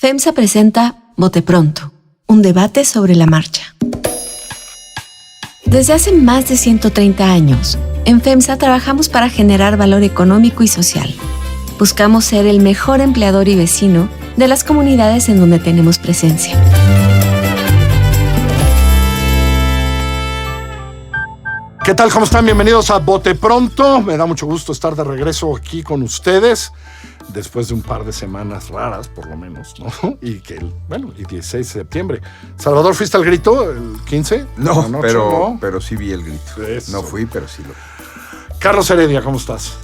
FEMSA presenta Bote Pronto, un debate sobre la marcha. Desde hace más de 130 años, en FEMSA trabajamos para generar valor económico y social. Buscamos ser el mejor empleador y vecino de las comunidades en donde tenemos presencia. ¿Qué tal? ¿Cómo están? Bienvenidos a Bote Pronto. Me da mucho gusto estar de regreso aquí con ustedes después de un par de semanas raras, por lo menos, ¿no? Y 16 de septiembre. Salvador, ¿fuiste al grito el 15? No, noche, pero sí vi el grito. Eso. No fui, pero sí lo vi. Carlos Heredia, ¿cómo estás?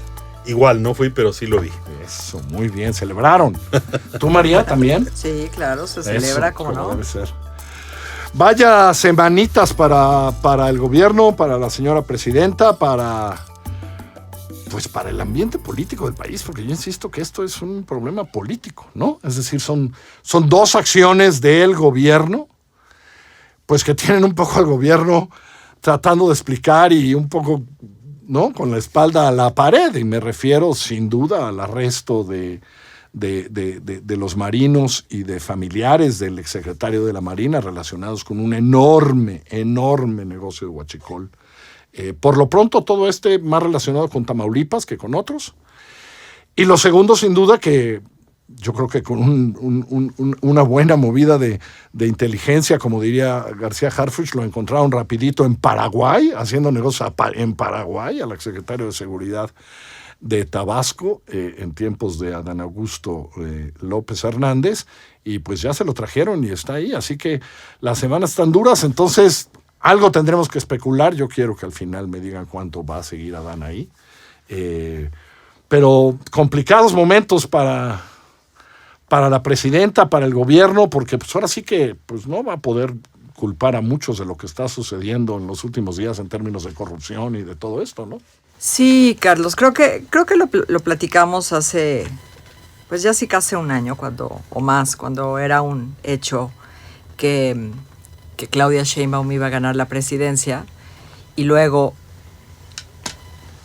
Igual, no fui, pero sí lo vi. Eso, muy bien, celebraron. ¿Tú, María, también? Sí, claro, se celebra, Eso, como no. Debe ser. Vaya semanitas para el gobierno, para la señora presidenta, para el ambiente político del país, porque yo insisto que esto es un problema político, ¿no? Es decir, son dos acciones del gobierno, pues que tienen un poco al gobierno tratando de explicar y un poco, ¿no?, con la espalda a la pared, y me refiero sin duda al arresto de los marinos y de familiares del exsecretario de la Marina relacionados con un enorme negocio de huachicol. Por lo pronto, todo más relacionado con Tamaulipas que con otros. Y lo segundo, sin duda, que yo creo que con una buena movida de inteligencia, como diría García Harfuch, lo encontraron rapidito en Paraguay, haciendo negocios en Paraguay, al exsecretario de Seguridad de Tabasco, en tiempos de Adán Augusto López Hernández, y pues ya se lo trajeron y está ahí. Así que las semanas están duras, entonces algo tendremos que especular. Yo quiero que al final me digan cuánto va a seguir Adán ahí. Pero complicados momentos para la presidenta, para el gobierno, porque pues ahora sí que pues no va a poder culpar a muchos de lo que está sucediendo en los últimos días en términos de corrupción y de todo esto, ¿no? Sí, Carlos, creo que lo platicamos hace, pues ya sí casi un año cuando era un hecho que Claudia Sheinbaum iba a ganar la presidencia, y luego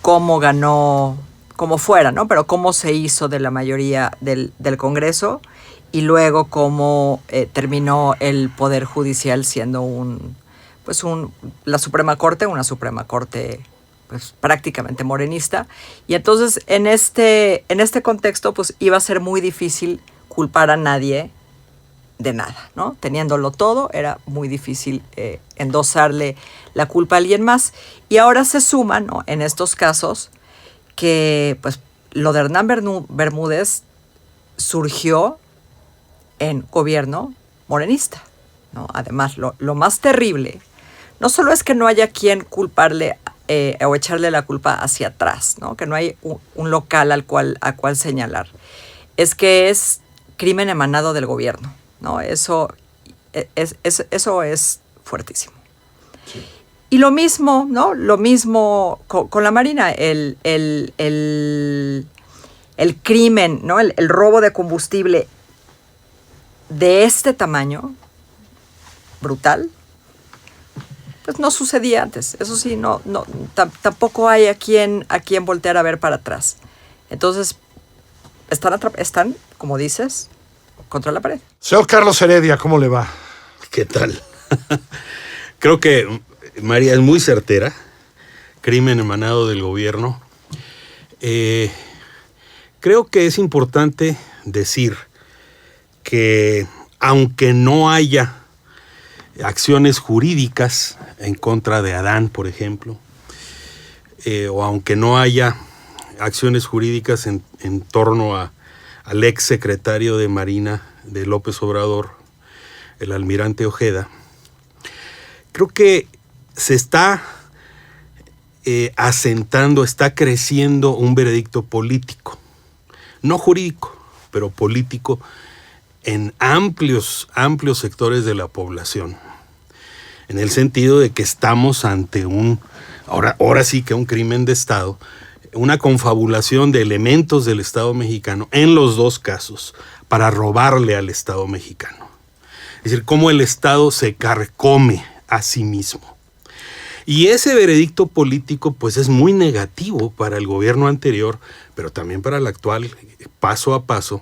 cómo ganó, cómo fuera, ¿no? Pero cómo se hizo de la mayoría del Congreso, y luego cómo terminó el Poder Judicial siendo la Suprema Corte, una Suprema Corte pues prácticamente morenista. Y entonces en este contexto pues iba a ser muy difícil culpar a nadie de nada, ¿no? Teniéndolo todo, era muy difícil endosarle la culpa a alguien más. Y ahora se suma, ¿no?, en estos casos, que pues lo de Hernán Bermúdez surgió en gobierno morenista, ¿no? Además, lo más terrible no solo es que no haya quien culparle o echarle la culpa hacia atrás, ¿no?, que no hay un local al cual señalar, es que es crimen emanado del gobierno, ¿no? Eso es fuertísimo. Sí. Y lo mismo, ¿no? Lo mismo con la Marina, el crimen, ¿no? El robo de combustible de este tamaño, brutal, pues no sucedía antes. Eso sí, tampoco hay a quien voltear a ver para atrás. Entonces, están, como dices, contra la pared. Señor Carlos Heredia, ¿cómo le va? ¿Qué tal? Creo que María es muy certera. Crimen emanado del gobierno. Creo que es importante decir que aunque no haya acciones jurídicas en contra de Adán, por ejemplo, o aunque no haya acciones jurídicas en torno al ex secretario de Marina de López Obrador, el almirante Ojeda, creo que se está asentando, está creciendo un veredicto político, no jurídico, pero político, en amplios sectores de la población, en el sentido de que estamos ante ahora sí que un crimen de Estado, una confabulación de elementos del Estado mexicano en los dos casos para robarle al Estado mexicano. Es decir, cómo el Estado se carcome a sí mismo. Y ese veredicto político pues es muy negativo para el gobierno anterior, pero también para el actual, paso a paso,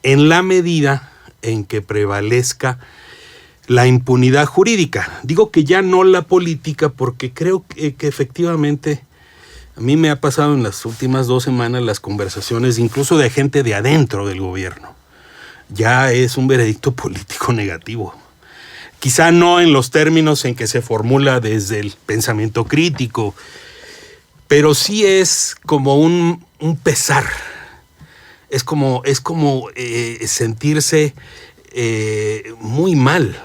en la medida en que prevalezca la impunidad jurídica. Digo que ya no la política porque creo que efectivamente a mí me ha pasado en las últimas 2 semanas las conversaciones incluso de gente de adentro del gobierno. Ya es un veredicto político negativo. Quizá no en los términos en que se formula desde el pensamiento crítico, pero sí es como un pesar. Es como sentirse muy mal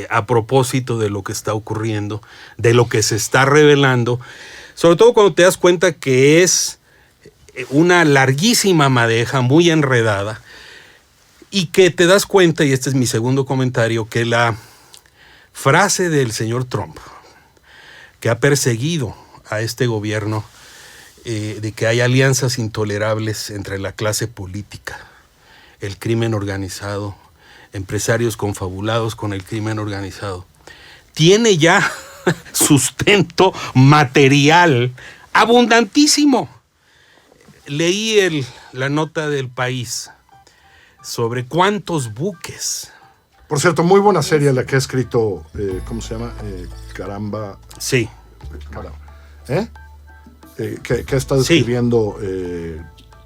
a propósito de lo que está ocurriendo, de lo que se está revelando, sobre todo cuando te das cuenta que es una larguísima madeja muy enredada y que te das cuenta, y este es mi segundo comentario, que la frase del señor Trump, que ha perseguido a este gobierno, de que hay alianzas intolerables entre la clase política, el crimen organizado, empresarios confabulados con el crimen organizado, tiene ya sustento material abundantísimo. Leí la nota del País sobre cuántos buques. Por cierto, muy buena serie la que ha escrito, ¿cómo se llama? Caramba. Sí. Caramba. Que ha estado escribiendo,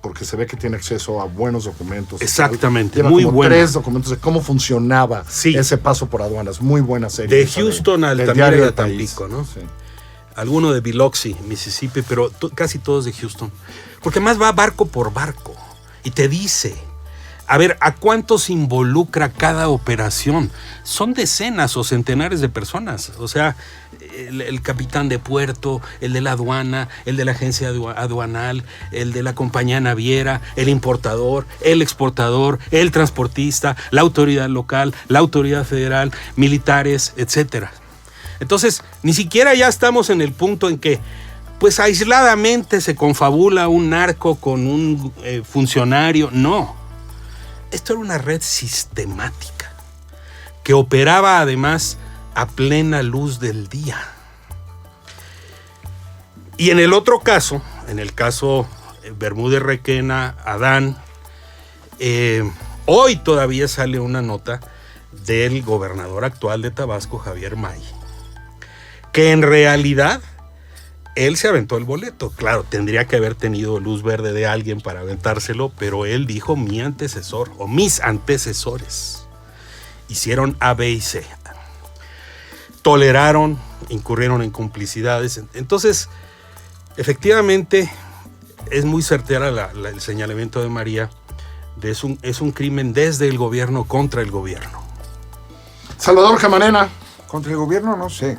porque se ve que tiene acceso a buenos documentos. Exactamente, lleva muy como buena. 3 documentos de cómo funcionaba ese paso por aduanas. Muy buena serie. De Houston al Tampico, a Tampico, ¿no? Sí. Alguno de Biloxi, Mississippi, pero casi todos de Houston. Porque además va barco por barco y te dice, a ver, ¿a cuántos involucra cada operación? Son decenas o centenares de personas. O sea, el capitán de puerto, el de la aduana, el de la agencia aduanal, el de la compañía naviera, el importador, el exportador, el transportista, la autoridad local, la autoridad federal, militares, etcétera. Entonces, ni siquiera ya estamos en el punto en que, pues aisladamente se confabula un narco con un funcionario. No. Esto era una red sistemática que operaba además a plena luz del día. Y en el otro caso, en el caso Bermúdez Requena, Adán, hoy todavía sale una nota del gobernador actual de Tabasco, Javier May, que en realidad él se aventó el boleto. Claro, tendría que haber tenido luz verde de alguien para aventárselo, pero él dijo mi antecesor o mis antecesores hicieron A, B y C. Toleraron, incurrieron en complicidades. Entonces, efectivamente, es muy certera el señalamiento de María de es un crimen desde el gobierno contra el gobierno. Salvador Camarena. Contra el gobierno, no sé.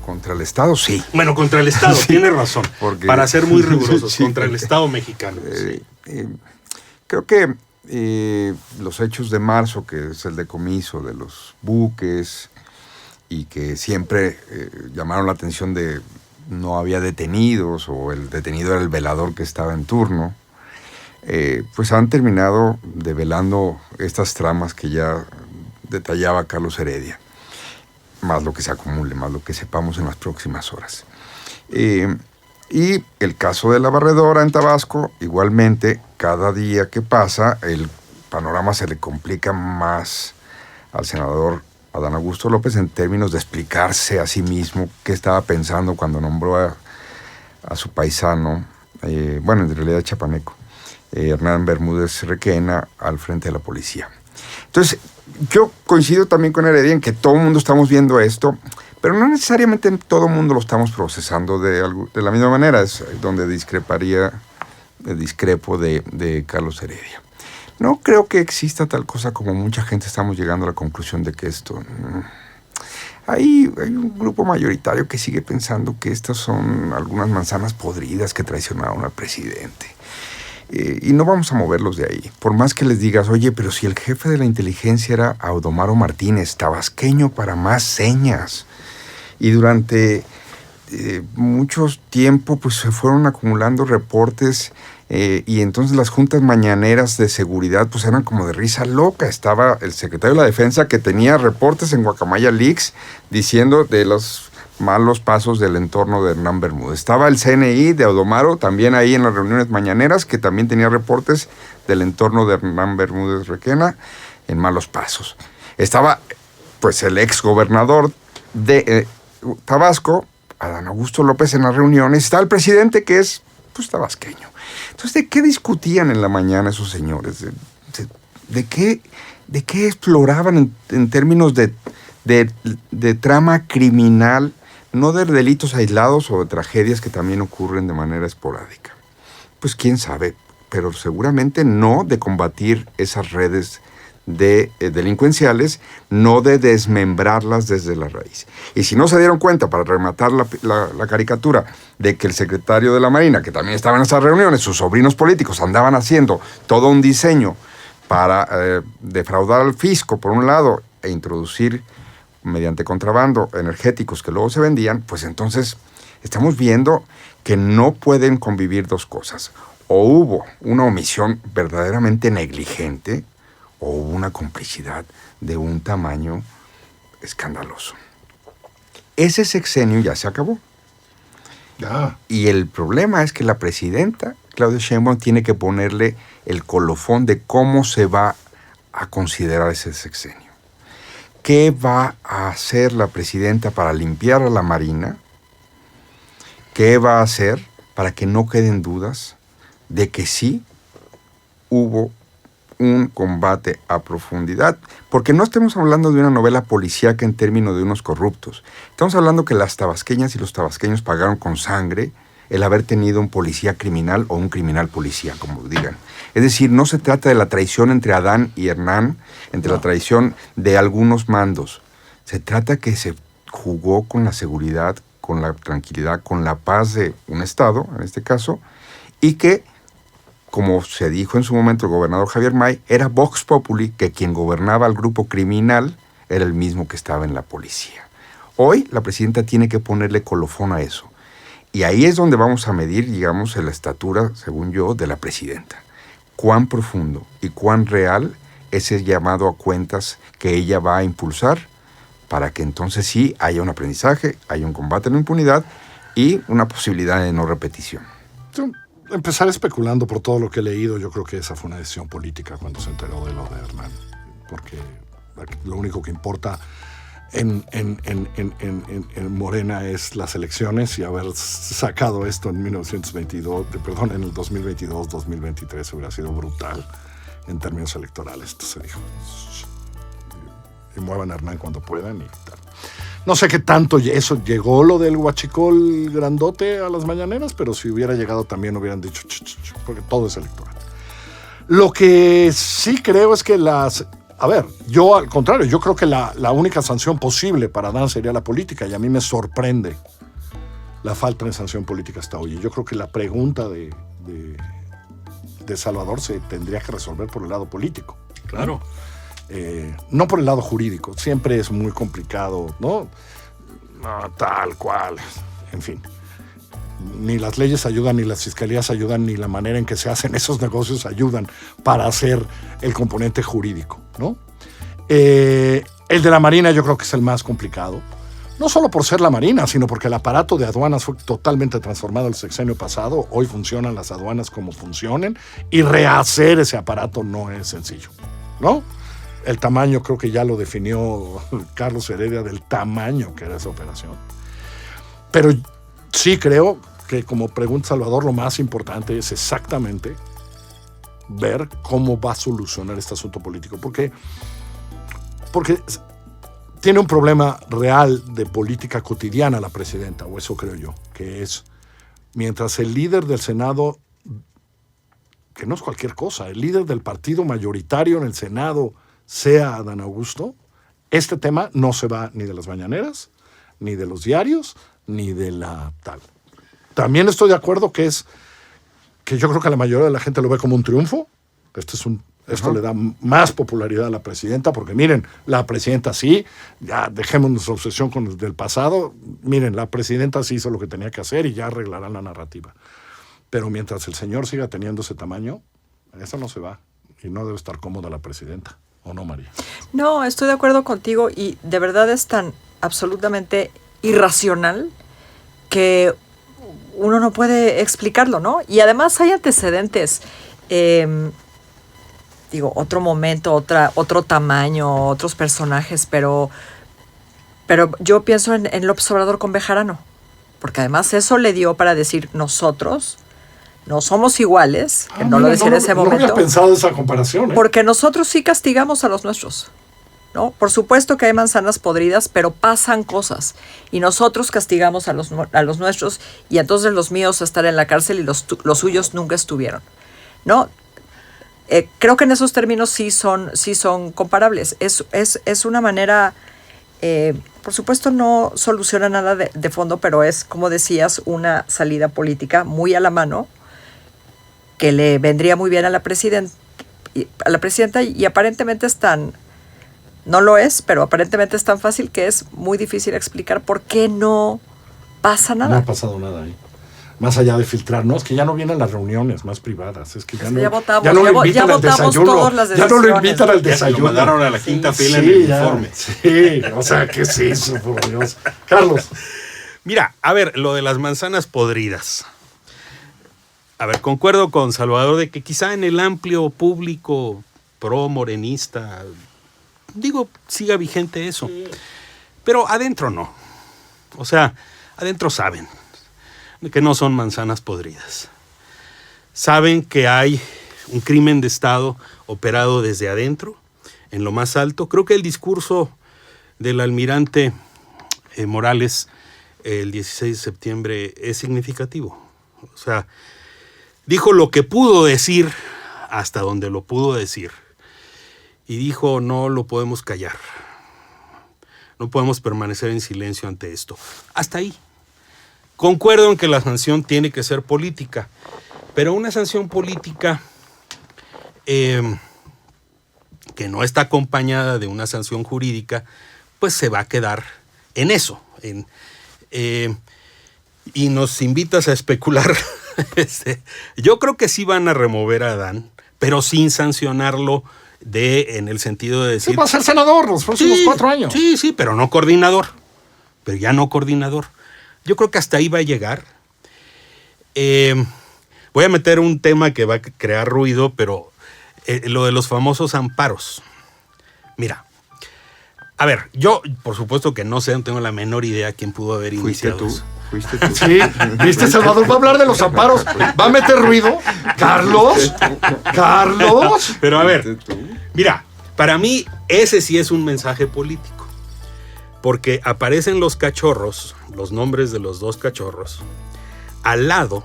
Contra el Estado, sí. Bueno, contra el Estado, sí, tiene razón. Porque, para ser muy rigurosos, sí, contra el Estado mexicano. Sí. Creo que los hechos de marzo, que es el decomiso de los buques y que siempre llamaron la atención de no había detenidos o el detenido era el velador que estaba en turno, pues han terminado develando estas tramas que ya detallaba Carlos Heredia. Más lo que se acumule, más lo que sepamos en las próximas horas. Y el caso de la barredora en Tabasco, igualmente, cada día que pasa, el panorama se le complica más al senador Adán Augusto López en términos de explicarse a sí mismo qué estaba pensando cuando nombró a su paisano, bueno, en realidad chapaneco, Hernán Bermúdez Requena, al frente de la policía. Entonces, yo coincido también con Heredia en que todo el mundo estamos viendo esto, pero no necesariamente todo el mundo lo estamos procesando de la misma manera. Es donde discrepo de Carlos Heredia. No creo que exista tal cosa como mucha gente estamos llegando a la conclusión de que esto... Hay un grupo mayoritario que sigue pensando que estas son algunas manzanas podridas que traicionaron al presidente. Y no vamos a moverlos de ahí. Por más que les digas, oye, pero si el jefe de la inteligencia era Audomaro Martínez, tabasqueño para más señas. Y durante mucho tiempo pues se fueron acumulando reportes y entonces las juntas mañaneras de seguridad pues eran como de risa loca. Estaba el secretario de la Defensa que tenía reportes en Guacamaya Leaks diciendo de los malos pasos del entorno de Hernán Bermúdez. Estaba el CNI de Audomaro también ahí en las reuniones mañaneras, que también tenía reportes del entorno de Hernán Bermúdez Requena. en malos pasos. Estaba, pues, el ex gobernador de Tabasco, Adán Augusto López, en las reuniones. Está el presidente, que es, pues, tabasqueño. Entonces, ¿de qué discutían en la mañana esos señores? ¿De qué exploraban en términos de trama criminal, no de delitos aislados o de tragedias que también ocurren de manera esporádica? Pues quién sabe, pero seguramente no de combatir esas redes delincuenciales, no de desmembrarlas desde la raíz. Y si no se dieron cuenta, para rematar la caricatura, de que el secretario de la Marina, que también estaba en esas reuniones, sus sobrinos políticos andaban haciendo todo un diseño para defraudar al fisco, por un lado, e introducir mediante contrabando energéticos que luego se vendían, pues entonces estamos viendo que no pueden convivir dos cosas. O hubo una omisión verdaderamente negligente, o hubo una complicidad de un tamaño escandaloso. Ese sexenio ya se acabó. Ya. Y el problema es que la presidenta, Claudia Sheinbaum, tiene que ponerle el colofón de cómo se va a considerar ese sexenio. ¿Qué va a hacer la presidenta para limpiar a la Marina? ¿Qué va a hacer para que no queden dudas de que sí hubo un combate a profundidad? Porque no estamos hablando de una novela policíaca en términos de unos corruptos. Estamos hablando que las tabasqueñas y los tabasqueños pagaron con sangre el haber tenido un policía criminal o un criminal policía, como digan. Es decir, no se trata de la traición entre Adán y Hernán, entre la traición de algunos mandos. Se trata que se jugó con la seguridad, con la tranquilidad, con la paz de un Estado, en este caso, y que, como se dijo en su momento el gobernador Javier May, era Vox Populi, que quien gobernaba al grupo criminal era el mismo que estaba en la policía. Hoy la presidenta tiene que ponerle colofón a eso. Y ahí es donde vamos a medir, digamos, la estatura, según yo, de la presidenta. Cuán profundo y cuán real es el llamado a cuentas que ella va a impulsar para que entonces sí haya un aprendizaje, haya un combate a la impunidad y una posibilidad de no repetición. Empezar especulando por todo lo que he leído, yo creo que esa fue una decisión política cuando se enteró de lo de Hernán. Porque lo único que importa en Morena es las elecciones, y haber sacado esto en en el 2022, 2023 hubiera sido brutal en términos electorales. Entonces se dijo, y muevan a Hernán cuando puedan y tal. No sé qué tanto eso llegó, lo del huachicol grandote a las mañaneras, pero si hubiera llegado también hubieran dicho, porque todo es electoral. Lo que sí creo es que yo al contrario, yo creo que la única sanción posible para Adán sería la política, y a mí me sorprende la falta de sanción política hasta hoy. Y yo creo que la pregunta de Salvador se tendría que resolver por el lado político. Claro. No por el lado jurídico, siempre es muy complicado, ¿no? No, tal cual, en fin. Ni las leyes ayudan, ni las fiscalías ayudan, ni la manera en que se hacen esos negocios ayudan para hacer el componente jurídico, ¿no? El de la Marina yo creo que es el más complicado, no solo por ser la Marina, sino porque el aparato de aduanas fue totalmente transformado el sexenio pasado. Hoy funcionan las aduanas como funcionen, y rehacer ese aparato no es sencillo, ¿no? El tamaño creo que ya lo definió Carlos Heredia, del tamaño que era esa operación. Pero sí creo que, como pregunta Salvador, lo más importante es exactamente ver cómo va a solucionar este asunto político. Porque tiene un problema real de política cotidiana la presidenta, o eso creo yo, que es, mientras el líder del Senado, que no es cualquier cosa, el líder del partido mayoritario en el Senado sea Adán Augusto, este tema no se va ni de las mañaneras, ni de los diarios, ni de la tal. También estoy de acuerdo que yo creo que la mayoría de la gente lo ve como un triunfo. Esto le da más popularidad a la presidenta, porque miren, la presidenta sí, ya dejemos nuestra obsesión con el del pasado, miren, la presidenta sí hizo lo que tenía que hacer y ya arreglarán la narrativa. Pero mientras el señor siga teniendo ese tamaño, eso no se va, y no debe estar cómoda la presidenta. ¿O no, María? No, estoy de acuerdo contigo, y de verdad es tan absolutamente irracional que uno no puede explicarlo, ¿no? Y además hay antecedentes otro momento, otro tamaño, otros personajes, pero yo pienso en López Obrador con Bejarano, porque además eso le dio para decir nosotros no somos iguales, que no lo decía en ese momento. No había pensado esa comparación. Porque nosotros sí castigamos a los nuestros, ¿no? Por supuesto que hay manzanas podridas, pero pasan cosas. Y nosotros castigamos a los nuestros, y entonces los míos están en la cárcel y los suyos nunca estuvieron, ¿no? Creo que en esos términos sí son comparables. Es una manera, por supuesto no soluciona nada de fondo, pero es, como decías, una salida política muy a la mano, que le vendría muy bien a la presidenta, y aparentemente no lo es, pero aparentemente es tan fácil que es muy difícil explicar por qué no pasa nada. No ha pasado nada ahí. Más allá de filtrar, no, es que ya no vienen las reuniones más privadas, es que ya no votamos, ya no lo invitan al desayuno, todas las ya no lo invitan al desayuno. Lo mandaron a la quinta fila en Sí, el ya, uniforme. sí, o sea, ¿qué es eso, por Dios? Carlos. Mira, a ver, lo de las manzanas podridas. A ver, concuerdo con Salvador de que quizá en el amplio público pro-morenista, siga vigente eso. Pero adentro no. O sea, adentro saben que no son manzanas podridas. Saben que hay un crimen de Estado operado desde adentro, en lo más alto. Creo que el discurso del almirante Morales el 16 de septiembre es significativo. O sea, dijo lo que pudo decir hasta donde lo pudo decir. Y dijo, no lo podemos callar. No podemos permanecer en silencio ante esto. Hasta ahí. Concuerdo en que la sanción tiene que ser política, pero una sanción política que no está acompañada de una sanción jurídica, pues se va a quedar en eso. Y nos invitas a especular. Yo creo que sí van a remover a Adán, pero sin sancionarlo en el sentido de decir... Sí, va a ser senador los próximos 4 años. Sí, pero no coordinador. Pero ya no coordinador. Yo creo que hasta ahí va a llegar. Voy a meter un tema que va a crear ruido, pero lo de los famosos amparos. Mira, a ver, yo por supuesto que no sé, no tengo la menor idea quién pudo haber iniciado eso. ¿Fuiste tú? Sí, ¿viste, Salvador? Va a hablar de los amparos. ¿Va a meter ruido? ¿Carlos? Pero a ver, mira, para mí ese sí es un mensaje político. Porque aparecen los cachorros, los nombres de los 2 cachorros, al lado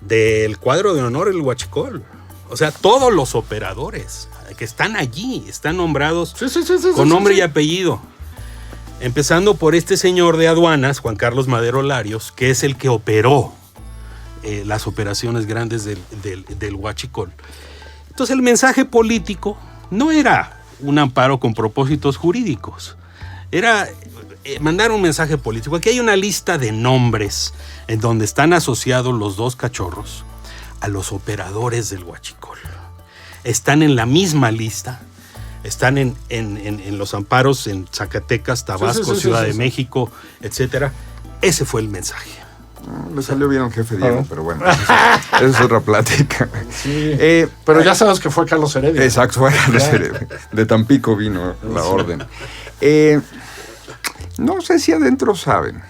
del cuadro de honor del Huachicol. O sea, todos los operadores que están allí están nombrados con nombre y apellido. Empezando por este señor de aduanas, Juan Carlos Madero Larios, que es el que operó las operaciones grandes del Huachicol. Entonces el mensaje político no era un amparo con propósitos jurídicos, era mandar un mensaje político. Aquí hay una lista de nombres en donde están asociados los 2 cachorros a los operadores del Huachicol. Están en la misma lista. Están en los amparos en Zacatecas, Tabasco, Ciudad de México, etcétera. Ese fue el mensaje. Le salió bien al jefe Diego, pero bueno, esa es otra plática. Sí, pero ya sabes que fue Carlos Heredia. Exacto, fue Carlos Heredia. De Tampico vino la orden. No sé si adentro saben,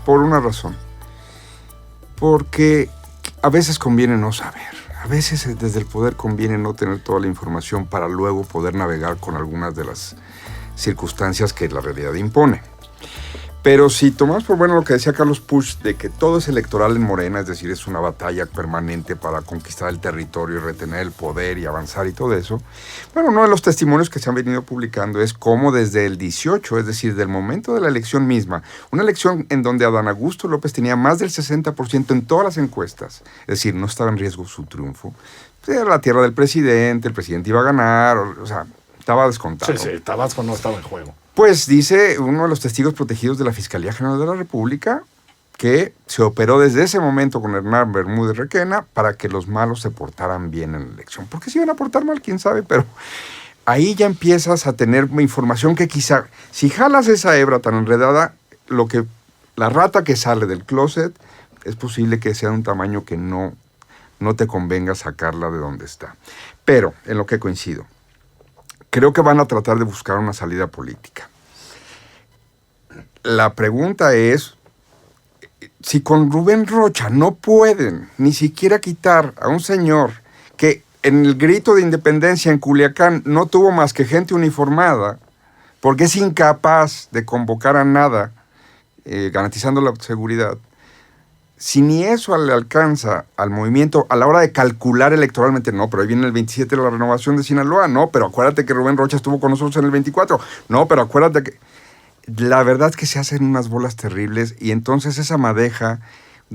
por una razón. Porque a veces conviene no saber. A veces desde el poder conviene no tener toda la información para luego poder navegar con algunas de las circunstancias que la realidad impone. Pero si tomamos por bueno lo que decía Carlos Puch, de que todo es electoral en Morena, es decir, es una batalla permanente para conquistar el territorio y retener el poder y avanzar y todo eso, bueno, uno de los testimonios que se han venido publicando es cómo desde el 18, es decir, del momento de la elección misma, una elección en donde Adán Augusto López tenía más del 60% en todas las encuestas, es decir, no estaba en riesgo su triunfo, era la tierra del presidente, el presidente iba a ganar, o sea, estaba descontado. Sí, Tabasco no estaba en juego. Pues dice uno de los testigos protegidos de la Fiscalía General de la República que se operó desde ese momento con Hernán Bermúdez Requena para que los malos se portaran bien en la elección. ¿Por qué se iban a portar mal? ¿Quién sabe? Pero ahí ya empiezas a tener información que quizá, si jalas esa hebra tan enredada, la rata que sale del closet es posible que sea de un tamaño que no no te convenga sacarla de donde está. Pero, en lo que coincido, creo que van a tratar de buscar una salida política. La pregunta es, si con Rubén Rocha no pueden ni siquiera quitar a un señor que en el grito de independencia en Culiacán no tuvo más que gente uniformada, porque es incapaz de convocar a nada, garantizando la seguridad, si ni eso le alcanza al movimiento a la hora de calcular electoralmente, no, pero ahí viene el 27 la renovación de Sinaloa, no, pero acuérdate que Rubén Rocha estuvo con nosotros en el 24, no, pero acuérdate que... La verdad es que se hacen unas bolas terribles y entonces esa madeja,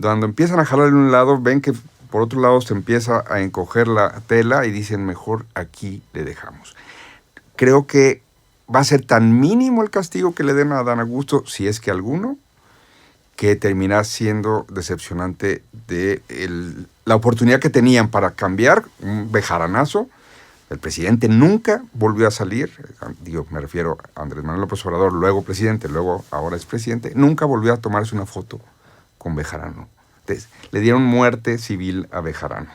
cuando empiezan a jalar de un lado, ven que por otro lado se empieza a encoger la tela y dicen, mejor aquí le dejamos. Creo que va a ser tan mínimo el castigo que le den a Adán Augusto, si es que alguno, que termina siendo decepcionante de la oportunidad que tenían para cambiar, un bejaranazo. El presidente nunca volvió a salir, me refiero a Andrés Manuel López Obrador, luego presidente, luego ahora es presidente, nunca volvió a tomarse una foto con Bejarano. Entonces, le dieron muerte civil a Bejarano.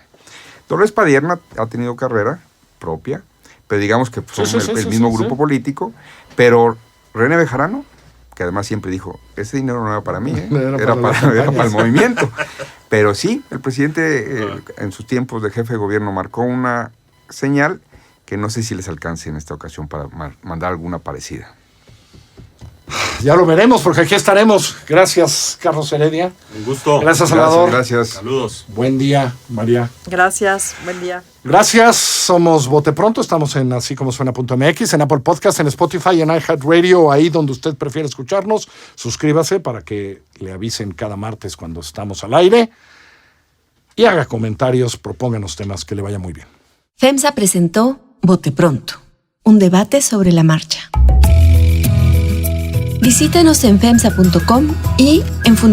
Dolores Padierna ha tenido carrera propia, pero digamos que son el mismo grupo político, pero René Bejarano, que además siempre dijo, ese dinero no era para mí, era para el movimiento. Pero sí, el presidente en sus tiempos de jefe de gobierno marcó una señal que no sé si les alcance en esta ocasión para mandar alguna parecida. Ya lo veremos, porque aquí estaremos. Gracias, Carlos Heredia. Un gusto. Gracias, Salvador. Gracias. Saludos. Buen día, María. Gracias, buen día. Gracias, somos Bote Pronto, estamos en así como suena.mx, en Apple Podcast, en Spotify, en iHeartRadio, ahí donde usted prefiere escucharnos. Suscríbase para que le avisen cada martes cuando estamos al aire y haga comentarios, propónganos temas, que le vaya muy bien. FEMSA presentó Bote Pronto, un debate sobre la marcha. Visítenos en FEMSA.com y en Fundación